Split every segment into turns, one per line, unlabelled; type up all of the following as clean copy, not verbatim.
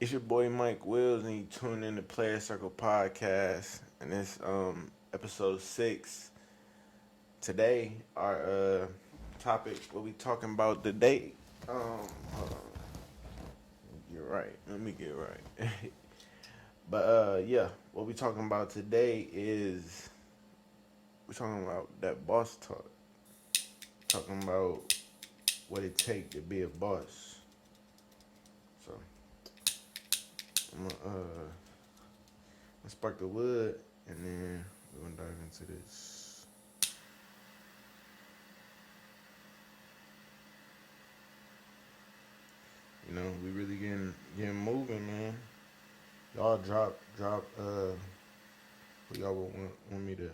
It's your boy Mike Wills, and you tune in to Playas podcast, and it's episode 6. Today, our topic, what we talking about today? Hold on, you're right. Let me get right. But yeah, what we talking about today is we're talking about that boss talk. Talking about what it take to be a boss. So I'm gonna spark the wood, and then we're gonna dive into this. We really getting moving, man. Y'all drop who y'all would want me to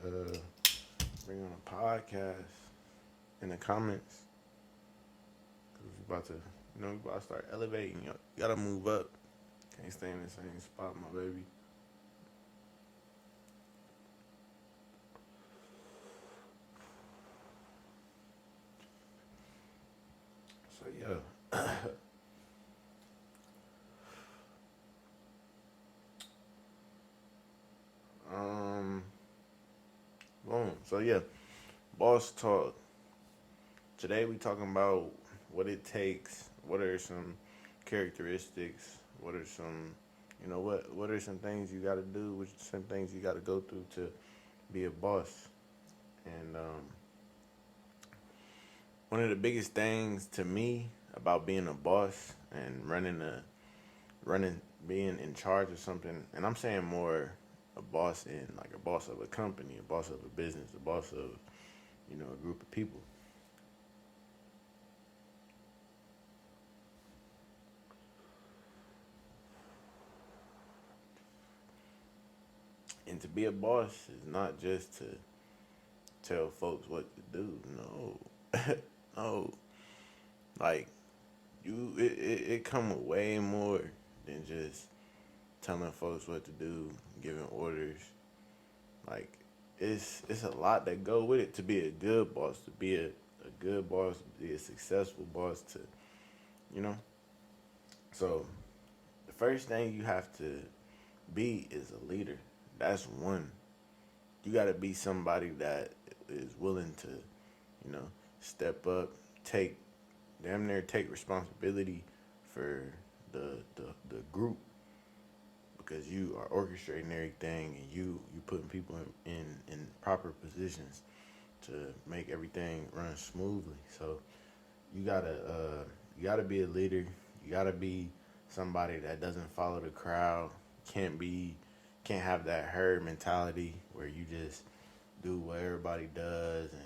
bring on a podcast in the comments. Cause we about to we about to start elevating. You gotta move up. Can't stay in the same spot, my baby. So yeah. um Boom. So yeah, boss talk. Today we talking about what it takes. What are some characteristics? What are some, what are some things you got to do? What are some things you got to go through to be a boss? And one of the biggest things to me about being a boss and running, being in charge of something, and I'm saying more a boss in like a boss of a company, a boss of a business, a boss of a group of people. And to be a boss is not just to tell folks what to do. No, no. Like it come with way more than just telling folks what to do, giving orders. Like it's a lot that go with it to be a good boss, to be a good boss, to be a successful boss. To you know. So the first thing you have to be is a leader. That's one. You got to be somebody that is willing to, step up, take damn near take responsibility for the group because you are orchestrating everything and you putting people in proper positions to make everything run smoothly. So you gotta you gotta be a leader. You gotta be somebody that doesn't follow the crowd. Can't be can't have that herd mentality where you just do what everybody does and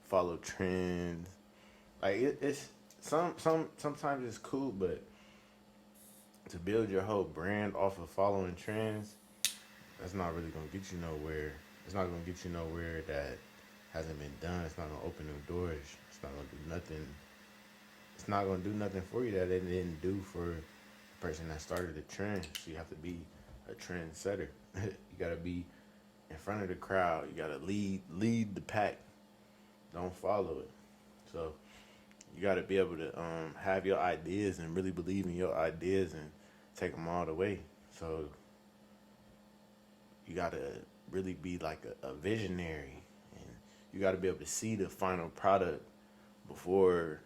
follow trends. Like it's sometimes it's cool, but to build your whole brand off of following trends, that's not really gonna get you nowhere. It's not gonna get you nowhere that hasn't been done. It's not gonna open new doors. It's not gonna do nothing. It's not gonna do nothing for you that it didn't do for the person that started the trend. So you have to be a trendsetter. You gotta be in front of the crowd. You gotta lead the pack. Don't follow it. So you got to be able to have your ideas and really believe in your ideas and take them all the way. So you got to really be like a visionary, and you got to be able to see the final product before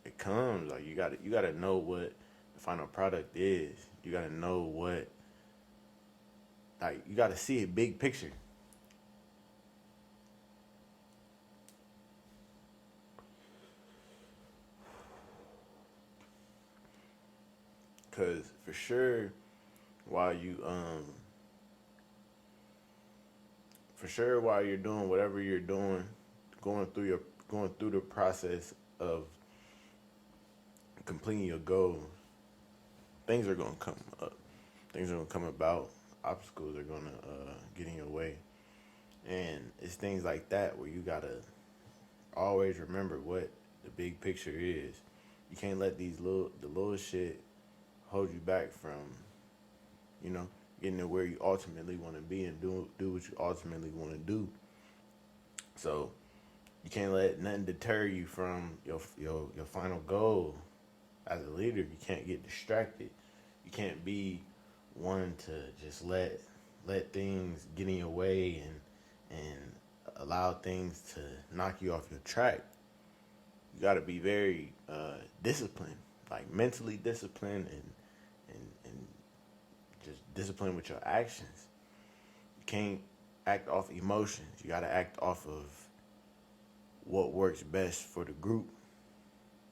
it comes. Like you got to know what the final product is. You got to know what, like, you got to see a big picture. Cause for sure, while you for sure while you're doing whatever you're doing, going through your going through the process of completing your goals, things are gonna come up. Things are gonna come about. Obstacles are gonna get in your way, and it's things like that where you gotta always remember what the big picture is. You can't let the little shit hold you back from you know getting to where you ultimately want to be and do what you ultimately want to do. So you can't let nothing deter you from your final goal. As a leader, you can't get distracted. You can't be one to just let things get in your way and allow things to knock you off your track. You got to be very disciplined, like mentally disciplined and just disciplined with your actions. You can't act off emotions. You got to act off of what works best for the group,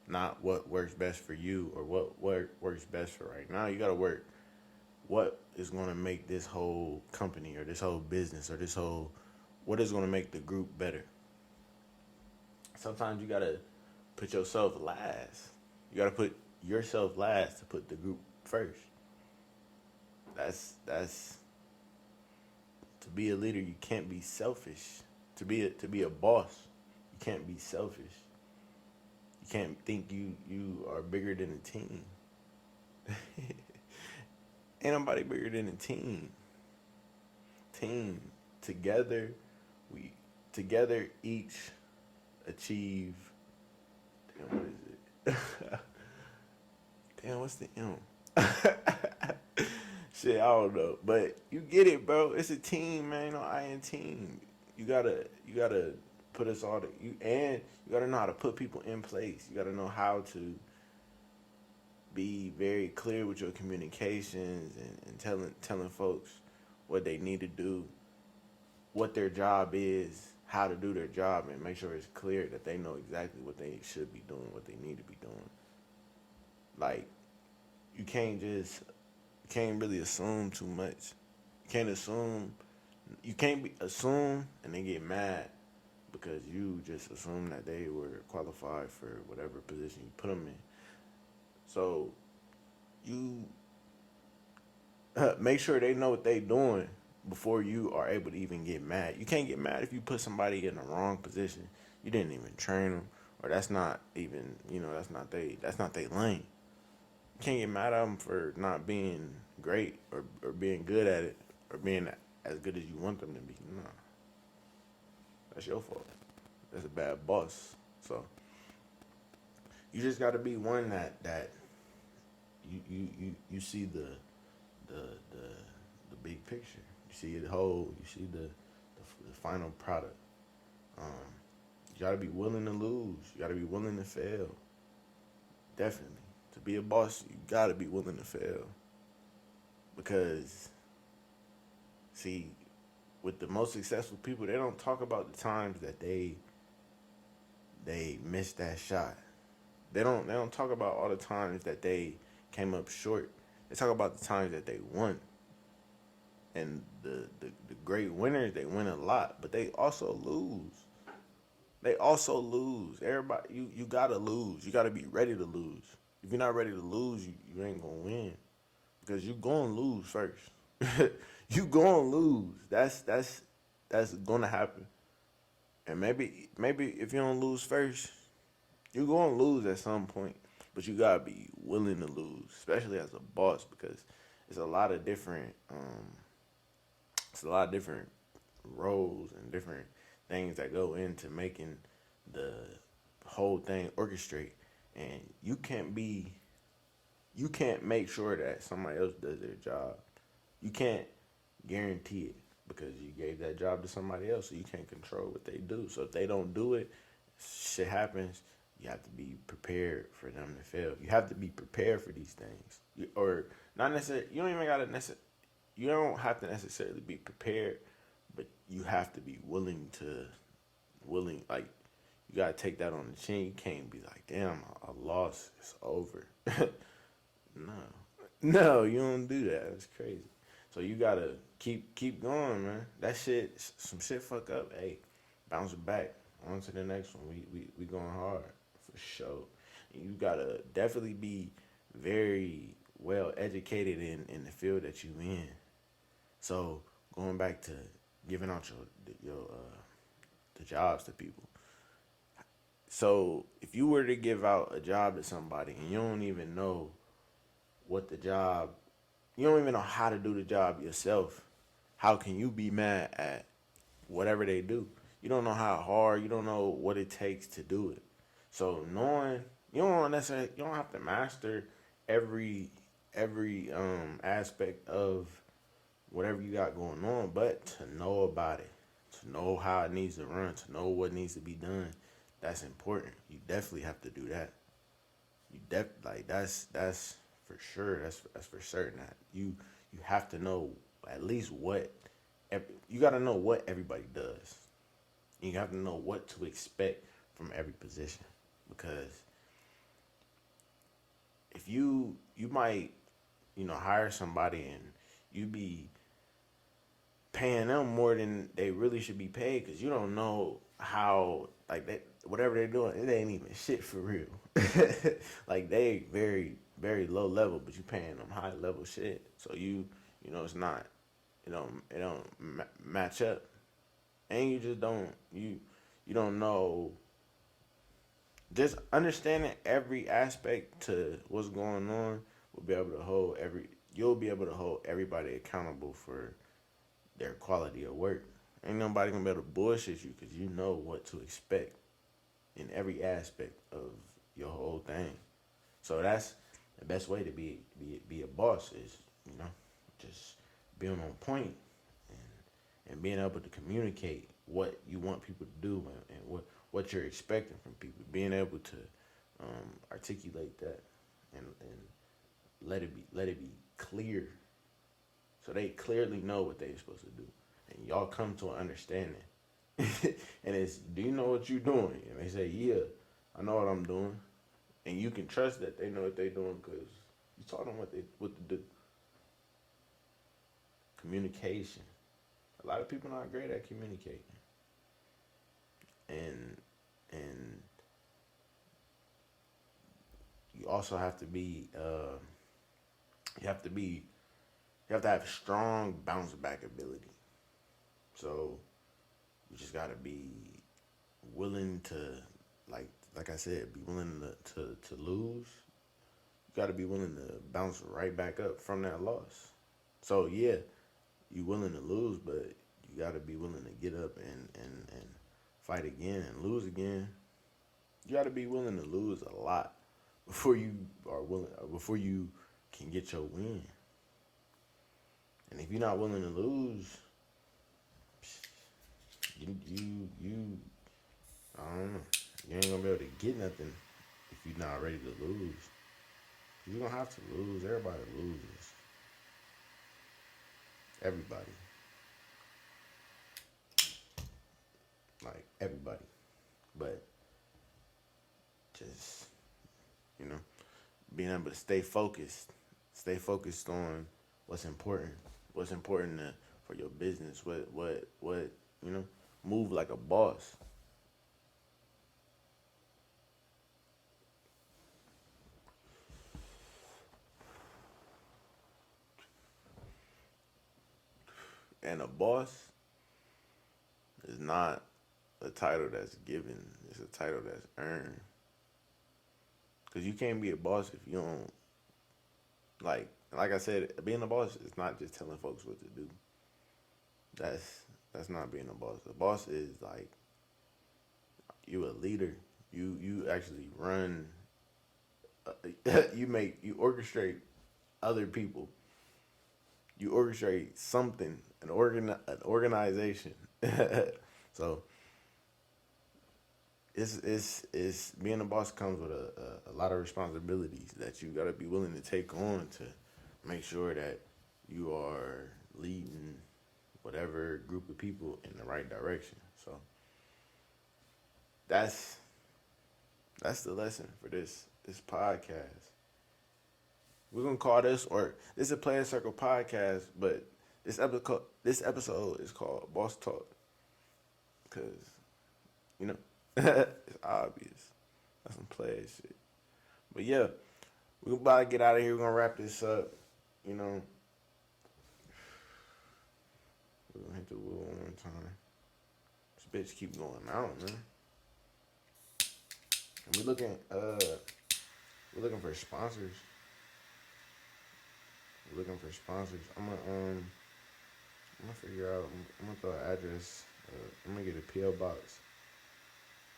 not what works best for you or what works best for right now. You got to work what is going to make this whole company or this whole business or this whole what is going to make the group better. Sometimes you got to put yourself last. You got to put yourself last to put the group first. That's to be a leader. You can't be selfish. To be a boss, you can't be selfish. You can't think you are bigger than a team. Ain't nobody bigger than a team. Team together, we together each achieve. Damn, what is it? Damn, what's the M? Shit, I don't know, but you get it, bro. It's a team, man. No, I am team. You gotta put us all to you, and you gotta know how to put people in place. You gotta know how to be very clear with your communications and telling folks what they need to do, what their job is, how to do their job, and make sure it's clear that they know exactly what they should be doing, what they need to be doing. Like you can't really assume too much. You can't assume you can't assume and then get mad because you just assume that they were qualified for whatever position you put them in. So you make sure they know what they doing before you are able to even get mad. You can't get mad if you put somebody in the wrong position. You didn't even train them, or that's not even that's not they lane. You can't get mad at them for not being great or being good at it or being as good as you want them to be. No, that's your fault. That's a bad boss. So you just got to be one that you see the the the big picture. You see the whole. You see the final product. Um, you got to be willing to lose. You got to be willing to fail. Definitely. To be a boss, you got to be willing to fail because see, with the most successful people, they don't talk about the times that they missed that shot. They don't talk about all the times that they came up short. They talk about the times that they won. And the great winners, they win a lot, but they also lose. They also lose. Everybody, you gotta lose. You gotta be ready to lose. If you're not ready to lose, you ain't gonna win because you gonna lose first. You gonna lose. That's gonna happen. And maybe if you don't lose first, you're gonna lose at some point. But you gotta be willing to lose, especially as a boss, because it's a lot of different it's a lot of different roles and different things that go into making the whole thing orchestrate. And you can't make sure that somebody else does their job. You can't guarantee it because you gave that job to somebody else, so you can't control what they do. So if they don't do it, shit happens. You have to be prepared for them to fail. You have to be prepared for these things, or not necessarily. You don't even gotta necessarily. You don't have to necessarily be prepared, but you have to be willing. Like you gotta take that on the chin. You can't be like, damn, I lost. It's over. No, no, you don't do that. That's crazy. So you gotta keep going, man. That shit, some shit fuck up. Hey, bounce back. On to the next one. We going hard for sure. And you gotta definitely be very well educated in the field that you in. So going back to giving out your the jobs to people. So if you were to give out a job to somebody and you don't even know what the job, you don't even know how to do the job yourself, how can you be mad at whatever they do? You don't know how hard, you don't know what it takes to do it. So knowing You don't have to master every aspect of whatever you got going on, but to know about it, to know how it needs to run, to know what needs to be done, that's important. You definitely have to do that. That's for sure. That's for certain. That you have to know at least what you got to know what everybody does. You have to know what to expect from every position, because if you might hire somebody and you be paying them more than they really should be paid, because you don't know how, like, that whatever they're doing, it ain't even shit for real. Like, they very low level, but you paying them high level shit. So it's not, it don't match up, and you just don't you don't know. Just understanding every aspect to what's going on will be able to hold every. You'll be able to hold everybody accountable for their quality of work. Ain't nobody gonna be able to bullshit you because you know what to expect in every aspect of your whole thing. So that's the best way to be a boss is, you know, just being on point and being able to communicate what you want people to do, and what you're expecting from people. Being able to articulate that, and let it be clear, so they clearly know what they're supposed to do, and y'all come to an understanding. And it's, do you know what you're doing? And they say, yeah, I know what I'm doing, and you can trust that they know what they're doing because you taught them what to do. Communication. A lot of people not great at communicating, and and you also have to be you have to be you have to have strong bounce back ability. So you just gotta be willing to, like I said, be willing to lose. You gotta be willing to bounce right back up from that loss. So yeah, you willing to lose, but you gotta be willing to get up and fight again and lose again. You gotta be willing to lose a lot before you can get your win. And if you're not willing to lose, you I don't know. You ain't gonna be able to get nothing if you're not ready to lose. You're gonna have to lose. Everybody loses. Everybody. Like, everybody. But just, you know, being able to stay focused. Stay focused on what's important. What's important for your business. What you know, move like a boss. And a boss is not a title that's given. It's a title that's earned. Cause you can't be a boss if you don't, like I said, being a boss is not just telling folks what to do. That's that's not being a boss. A boss is like, you a leader. You actually run. You orchestrate other people. You orchestrate something, an organization. So it's being a boss comes with a lot of responsibilities that you got to be willing to take on to make sure that you are leading whatever group of people in the right direction. So that's that's the lesson for this podcast. We're gonna call this, or this is a Player Circle podcast, but this episode is called Boss Talk, because you know it's obvious. That's some player shit. But yeah, we're about to get out of here. We're gonna wrap this up. You know, we're gonna hit the wheel one more time. This bitch keep going out, man. And we're looking for sponsors. We're looking for sponsors. I'm gonna figure out. I'm gonna throw an address. I'm gonna get a PO box.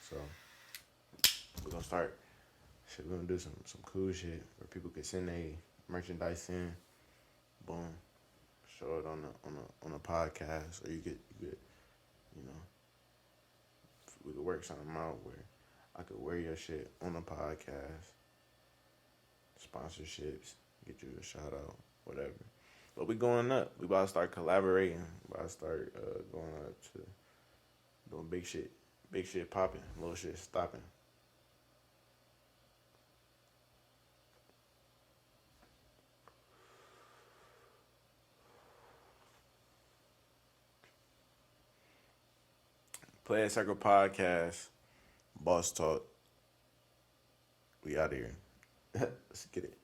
So we're gonna start Shit, we're gonna do some cool shit where people can send their merchandise in. Boom. Show it on a podcast, or you know we could work something out where I could wear your shit on a podcast, sponsorships, get you a shout out, whatever. But we going up. We about to start collaborating. We about to start going up to doing big shit popping, little shit stopping. Playas Circle Podcast, Boss Talk. We out of here. Let's get it.